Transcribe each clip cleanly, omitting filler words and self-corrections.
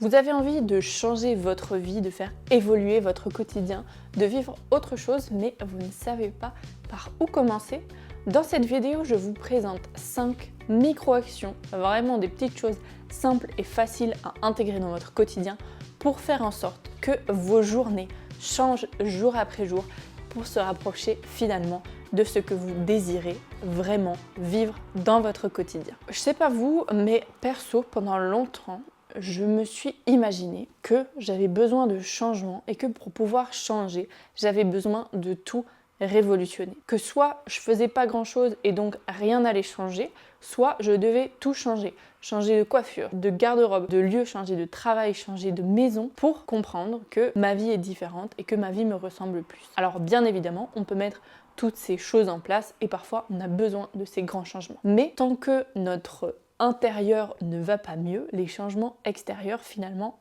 Vous avez envie de changer votre vie, de faire évoluer votre quotidien, de vivre autre chose, mais vous ne savez pas par où commencer? Dans cette vidéo, je vous présente 5 micro-actions, vraiment des petites choses simples et faciles à intégrer dans votre quotidien pour faire en sorte que vos journées changent jour après jour pour se rapprocher finalement de ce que vous désirez vraiment vivre dans votre quotidien. Je sais pas vous, mais perso, pendant longtemps, je me suis imaginé que j'avais besoin de changement et que pour pouvoir changer, j'avais besoin de tout révolutionner. Que soit je faisais pas grand chose et donc rien n'allait changer, soit je devais tout changer. Changer de coiffure, de garde-robe, de lieu, changer de travail, changer de maison pour comprendre que ma vie est différente et que ma vie me ressemble plus. Alors bien évidemment, on peut mettre toutes ces choses en place et parfois on a besoin de ces grands changements. Mais tant que notre intérieur ne va pas mieux, les changements extérieurs finalement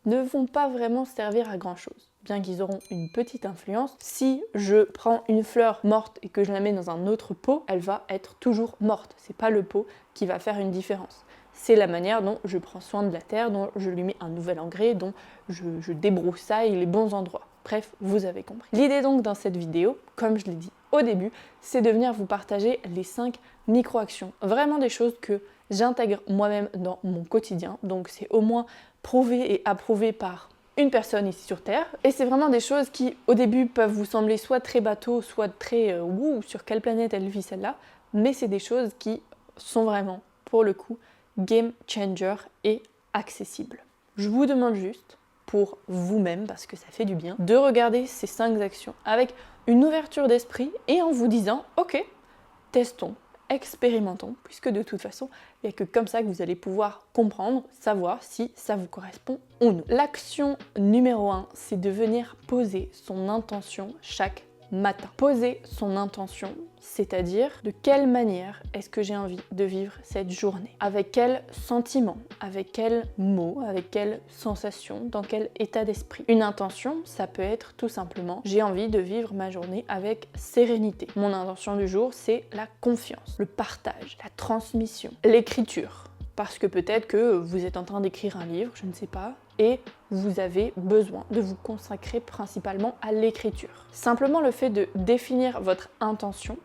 ne vont pas vraiment servir à grand chose. Bien qu'ils auront une petite influence, si je prends une fleur morte et que je la mets dans un autre pot, elle va être toujours morte. C'est pas le pot qui va faire une différence. C'est la manière dont je prends soin de la terre, dont je lui mets un nouvel engrais, dont je débroussaille les bons endroits. Bref, vous avez compris. L'idée donc dans cette vidéo, comme je l'ai dit au début, c'est de venir vous partager les 5 micro-actions. Vraiment des choses que j'intègre moi-même dans mon quotidien. Donc c'est au moins prouvé et approuvé par une personne ici sur Terre. Et c'est vraiment des choses qui au début peuvent vous sembler soit très bateau, soit très wouh, sur quelle planète elle vit celle-là. Mais c'est des choses qui sont vraiment, pour le coup, game changer et accessibles. Je vous demande juste, pour vous-même, parce que ça fait du bien, de regarder ces 5 actions avec une ouverture d'esprit et en vous disant, ok, testons, expérimentons, puisque de toute façon, il n'y a que comme ça que vous allez pouvoir comprendre, savoir si ça vous correspond ou non. L'action numéro 1, c'est de venir poser son intention chaque matin. Poser son intention, c'est-à-dire de quelle manière est-ce que j'ai envie de vivre cette journée? Avec quel sentiment? Avec quels mots? Avec quelle sensation? Dans quel état d'esprit? Une intention, ça peut être tout simplement j'ai envie de vivre ma journée avec sérénité. Mon intention du jour, c'est la confiance, le partage, la transmission, l'écriture. Parce que peut-être que vous êtes en train d'écrire un livre, je ne sais pas, et vous avez besoin de vous consacrer principalement à l'écriture. Simplement le fait de définir votre intention,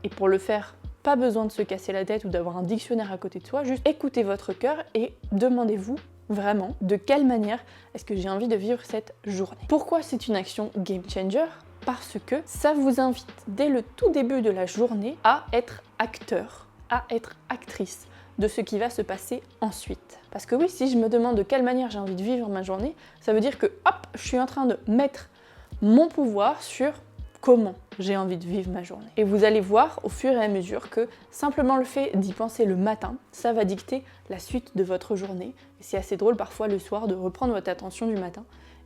et pour le faire, pas besoin de se casser la tête ou d'avoir un dictionnaire à côté de soi, juste écoutez votre cœur et demandez-vous vraiment de quelle manière est-ce que j'ai envie de vivre cette journée. Pourquoi c'est une action game changer? Parce que ça vous invite dès le tout début de la journée à être acteur, à être actrice de ce qui va se passer ensuite. Parce que oui, si je me demande de quelle manière j'ai envie de vivre ma journée, ça veut dire que hop, je suis en train de mettre mon pouvoir sur comment j'ai envie de vivre ma journée. Et vous allez voir au fur et à mesure que simplement le fait d'y penser le matin, ça va dicter la suite de votre journée. Et c'est assez drôle parfois le soir de reprendre votre attention du matin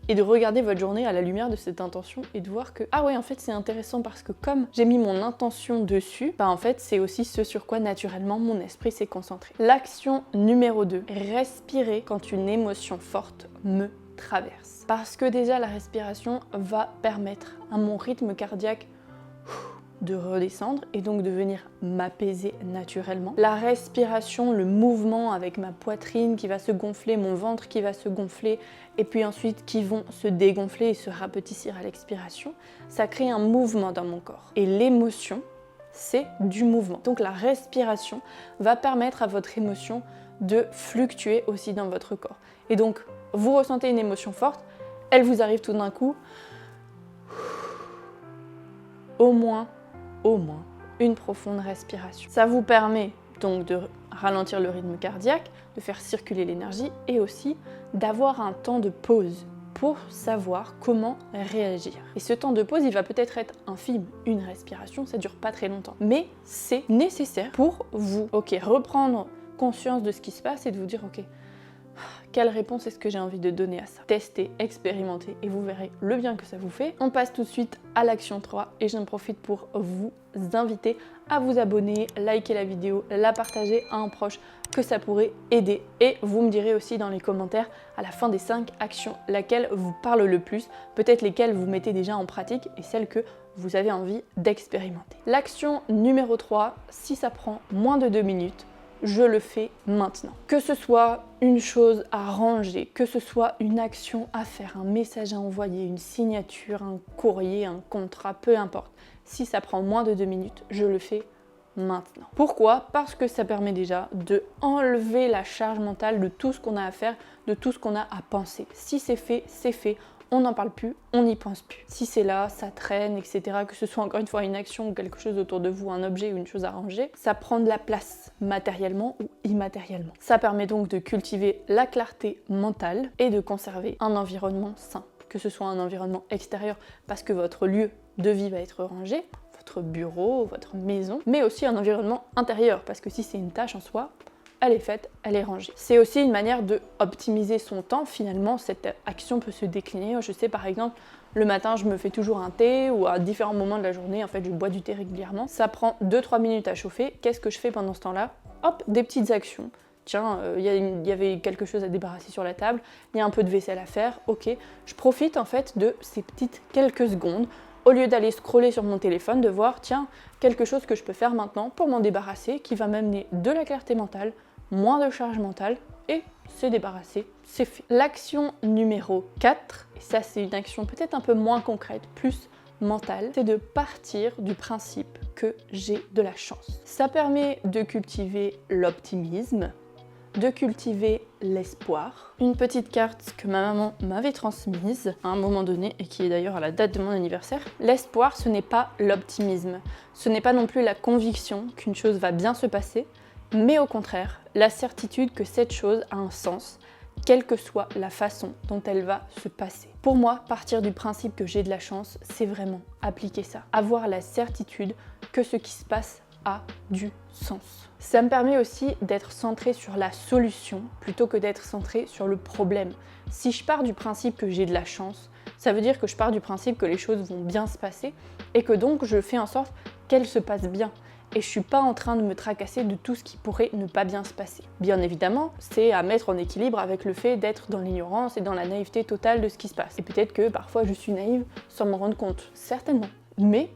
et de regarder votre journée à la lumière de cette intention et de voir que ah ouais, en fait c'est intéressant parce que comme j'ai mis mon intention dessus, bah en fait c'est aussi ce sur quoi naturellement mon esprit s'est concentré. L'action numéro 2, respirer quand une émotion forte me traverse. Parce que déjà la respiration va permettre à mon rythme cardiaque de redescendre et donc de venir m'apaiser naturellement. La respiration, le mouvement avec ma poitrine qui va se gonfler, mon ventre qui va se gonfler et puis ensuite qui vont se dégonfler et se rapetissir à l'expiration, ça crée un mouvement dans mon corps. Et l'émotion, c'est du mouvement. Donc la respiration va permettre à votre émotion de fluctuer aussi dans votre corps. Et donc, vous ressentez une émotion forte, elle vous arrive tout d'un coup, au moins une profonde respiration. Ça vous permet donc de ralentir le rythme cardiaque, de faire circuler l'énergie et aussi d'avoir un temps de pause pour savoir comment réagir. Et ce temps de pause, il va peut-être être infime. Une respiration, ça dure pas très longtemps. Mais c'est nécessaire pour vous, reprendre conscience de ce qui se passe et de vous dire, quelle réponse est-ce que j'ai envie de donner à ça? Testez, expérimentez et vous verrez le bien que ça vous fait. On passe tout de suite à l'action 3 et j'en profite pour vous inviter à vous abonner, liker la vidéo, la partager à un proche que ça pourrait aider. Et vous me direz aussi dans les commentaires à la fin des 5 actions laquelle vous parle le plus, peut-être lesquelles vous mettez déjà en pratique et celles que vous avez envie d'expérimenter. L'action numéro 3, si ça prend moins de 2 minutes, je le fais maintenant. Que ce soit une chose à ranger, que ce soit une action à faire, un message à envoyer, une signature, un courrier, un contrat, peu importe. Si ça prend moins de 2 minutes, je le fais maintenant. Pourquoi? Parce que ça permet déjà de enlever la charge mentale de tout ce qu'on a à faire, de tout ce qu'on a à penser. Si c'est fait, c'est fait. On n'en parle plus, on n'y pense plus. Si c'est là, ça traîne, etc., que ce soit encore une fois une action ou quelque chose autour de vous, un objet ou une chose à ranger, ça prend de la place matériellement ou immatériellement. Ça permet donc de cultiver la clarté mentale et de conserver un environnement sain. Que ce soit un environnement extérieur parce que votre lieu de vie va être rangé, votre bureau, votre maison, mais aussi un environnement intérieur parce que si c'est une tâche en soi, elle est faite, elle est rangée. C'est aussi une manière de optimiser son temps. Finalement, cette action peut se décliner. Je sais par exemple, le matin, je me fais toujours un thé ou à différents moments de la journée, en fait, je bois du thé régulièrement. Ça prend 2-3 minutes à chauffer. Qu'est-ce que je fais pendant ce temps-là? Hop, des petites actions. Tiens, il y avait quelque chose à débarrasser sur la table, il y a un peu de vaisselle à faire, ok. Je profite en fait de ces petites quelques secondes au lieu d'aller scroller sur mon téléphone, de voir, tiens, quelque chose que je peux faire maintenant pour m'en débarrasser, qui va m'amener de la clarté mentale, moins de charge mentale, et c'est débarrassé, c'est fait. L'action numéro 4, et ça c'est une action peut-être un peu moins concrète, plus mentale, c'est de partir du principe que j'ai de la chance. Ça permet de cultiver l'optimisme, de cultiver l'espoir. Une petite carte que ma maman m'avait transmise à un moment donné et qui est d'ailleurs à la date de mon anniversaire. L'espoir, ce n'est pas l'optimisme. Ce n'est pas non plus la conviction qu'une chose va bien se passer, mais au contraire, la certitude que cette chose a un sens, quelle que soit la façon dont elle va se passer. Pour moi, partir du principe que j'ai de la chance, c'est vraiment appliquer ça. Avoir la certitude que ce qui se passe a du sens. Ça me permet aussi d'être centré sur la solution plutôt que d'être centré sur le problème. Si je pars du principe que j'ai de la chance, ça veut dire que je pars du principe que les choses vont bien se passer et que donc je fais en sorte qu'elles se passent bien. Et je suis pas en train de me tracasser de tout ce qui pourrait ne pas bien se passer. Bien évidemment, c'est à mettre en équilibre avec le fait d'être dans l'ignorance et dans la naïveté totale de ce qui se passe. Et peut-être que parfois je suis naïve sans m'en rendre compte, certainement. Mais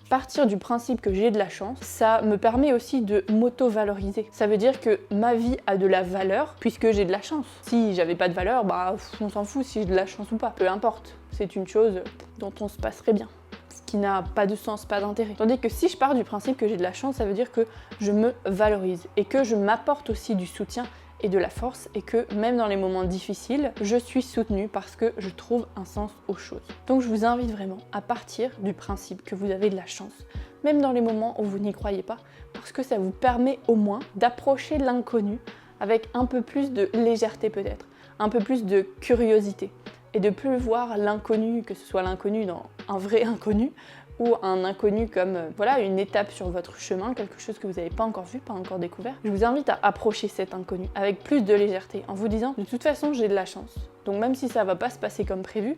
partir du principe que j'ai de la chance, ça me permet aussi de m'auto-valoriser. Ça veut dire que ma vie a de la valeur puisque j'ai de la chance. Si j'avais pas de valeur, bah on s'en fout si j'ai de la chance ou pas. Peu importe, c'est une chose dont on se passerait bien. Ce qui n'a pas de sens, pas d'intérêt. Tandis que si je pars du principe que j'ai de la chance, ça veut dire que je me valorise et que je m'apporte aussi du soutien et de la force et que même dans les moments difficiles, je suis soutenue parce que je trouve un sens aux choses. Donc je vous invite vraiment à partir du principe que vous avez de la chance, même dans les moments où vous n'y croyez pas, parce que ça vous permet au moins d'approcher l'inconnu avec un peu plus de légèreté peut-être, un peu plus de curiosité et de plus voir l'inconnu, que ce soit l'inconnu dans un vrai inconnu ou un inconnu comme voilà, une étape sur votre chemin, quelque chose que vous n'avez pas encore vu, pas encore découvert. Je vous invite à approcher cet inconnu avec plus de légèreté en vous disant de toute façon j'ai de la chance. Donc même si ça va pas se passer comme prévu,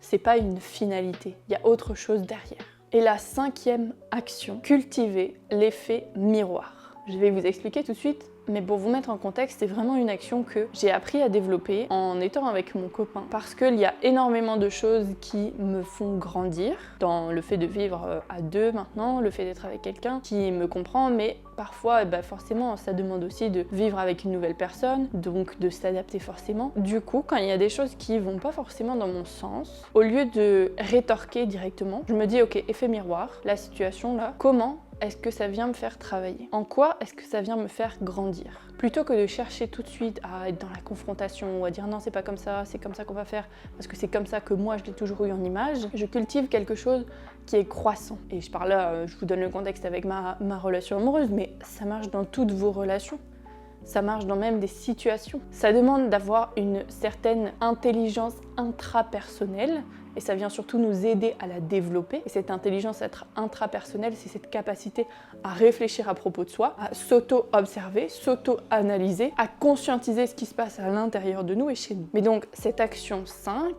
c'est pas une finalité, il y a autre chose derrière. Et la 5e action, cultiver l'effet miroir. Je vais vous expliquer tout de suite. Mais pour vous mettre en contexte, c'est vraiment une action que j'ai appris à développer en étant avec mon copain. Parce qu'il y a énormément de choses qui me font grandir dans le fait de vivre à deux maintenant, le fait d'être avec quelqu'un qui me comprend, mais parfois, forcément, ça demande aussi de vivre avec une nouvelle personne, donc de s'adapter forcément. Du coup, quand il y a des choses qui vont pas forcément dans mon sens, au lieu de rétorquer directement, je me dis ok, effet miroir, la situation là, comment est-ce que ça vient me faire travailler? En quoi est-ce que ça vient me faire grandir? Plutôt que de chercher tout de suite à être dans la confrontation ou à dire non c'est pas comme ça, c'est comme ça qu'on va faire parce que c'est comme ça que moi je l'ai toujours eu en image, je cultive quelque chose qui est croissant. Et je parle là, je vous donne le contexte avec ma relation amoureuse, mais ça marche dans toutes vos relations. Ça marche dans même des situations. Ça demande d'avoir une certaine intelligence intrapersonnelle et ça vient surtout nous aider à la développer. Et cette intelligence intrapersonnelle, c'est cette capacité à réfléchir à propos de soi, à s'auto-observer, s'auto-analyser, à conscientiser ce qui se passe à l'intérieur de nous et chez nous. Mais donc, cette action 5,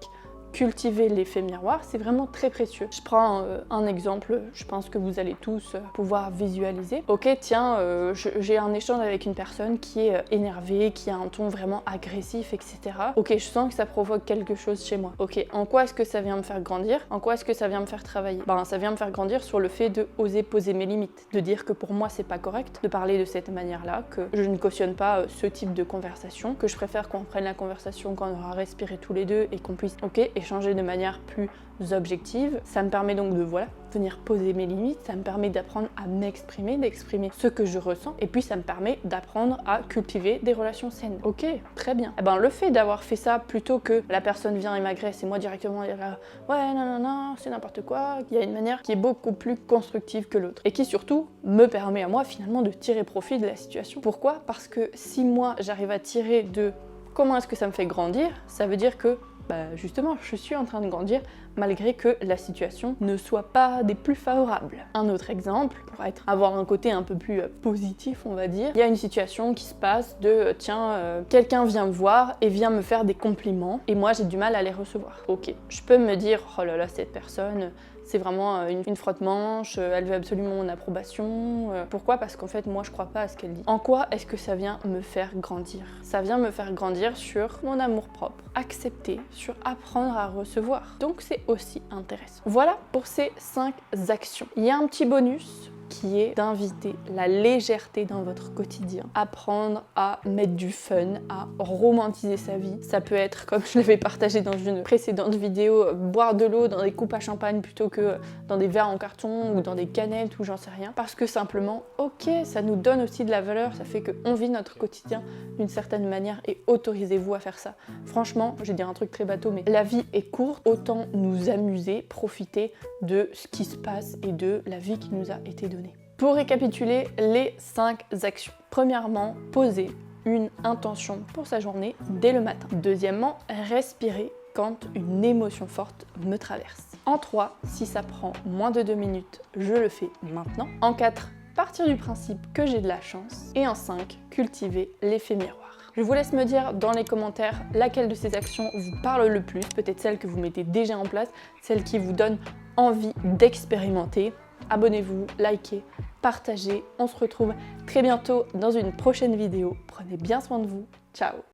cultiver l'effet miroir, c'est vraiment très précieux. Je prends un exemple, je pense que vous allez tous pouvoir visualiser. Ok, tiens, j'ai un échange avec une personne qui est énervée, qui a un ton vraiment agressif, etc. Ok, je sens que ça provoque quelque chose chez moi. Ok, en quoi est-ce que ça vient me faire grandir? En quoi est-ce que ça vient me faire travailler? Ben, ça vient me faire grandir sur le fait de oser poser mes limites, de dire que pour moi c'est pas correct de parler de cette manière-là, que je ne cautionne pas ce type de conversation, que je préfère qu'on prenne la conversation quand on aura respiré tous les deux et qu'on puisse, ok, échanger de manière plus objective. Ça me permet donc de, voilà, venir poser mes limites, ça me permet d'apprendre à m'exprimer, d'exprimer ce que je ressens, et puis ça me permet d'apprendre à cultiver des relations saines. Ok, très bien. Et ben le fait d'avoir fait ça plutôt que la personne vient et m'agresse et moi directement dire là, ouais non non non, c'est n'importe quoi, il y a une manière qui est beaucoup plus constructive que l'autre et qui surtout me permet à moi finalement de tirer profit de la situation. Pourquoi? Parce que si moi j'arrive à tirer de comment est-ce que ça me fait grandir, ça veut dire que justement, je suis en train de grandir malgré que la situation ne soit pas des plus favorables. Un autre exemple, pour avoir un côté un peu plus positif, on va dire, il y a une situation qui se passe de tiens, quelqu'un vient me voir et vient me faire des compliments et moi j'ai du mal à les recevoir. Ok, je peux me dire oh là là, cette personne, c'est vraiment une frotte-manche, elle veut absolument mon approbation. Pourquoi? Parce qu'en fait, moi, je crois pas à ce qu'elle dit. En quoi est-ce que ça vient me faire grandir? Ça vient me faire grandir sur mon amour-propre, accepter, sur apprendre à recevoir. Donc, c'est aussi intéressant. Voilà pour ces 5 actions. Il y a un petit bonus qui est d'inviter la légèreté dans votre quotidien. Apprendre à mettre du fun, à romantiser sa vie. Ça peut être, comme je l'avais partagé dans une précédente vidéo, boire de l'eau dans des coupes à champagne plutôt que dans des verres en carton ou dans des canettes ou j'en sais rien. Parce que simplement, ok, ça nous donne aussi de la valeur, ça fait qu'on vit notre quotidien d'une certaine manière et autorisez-vous à faire ça. Franchement, je vais dire un truc très bateau, mais la vie est courte, autant nous amuser, profiter de ce qui se passe et de la vie qui nous a été donnée. Pour récapituler les 5 actions. Premièrement, poser une intention pour sa journée dès le matin. Deuxièmement, respirer quand une émotion forte me traverse. En 3, si ça prend moins de 2 minutes, je le fais maintenant. En 4, partir du principe que j'ai de la chance. Et en 5, cultiver l'effet miroir. Je vous laisse me dire dans les commentaires laquelle de ces actions vous parle le plus, peut-être celle que vous mettez déjà en place, celle qui vous donne envie d'expérimenter. Abonnez-vous, likez, partagez. On se retrouve très bientôt dans une prochaine vidéo. Prenez bien soin de vous. Ciao!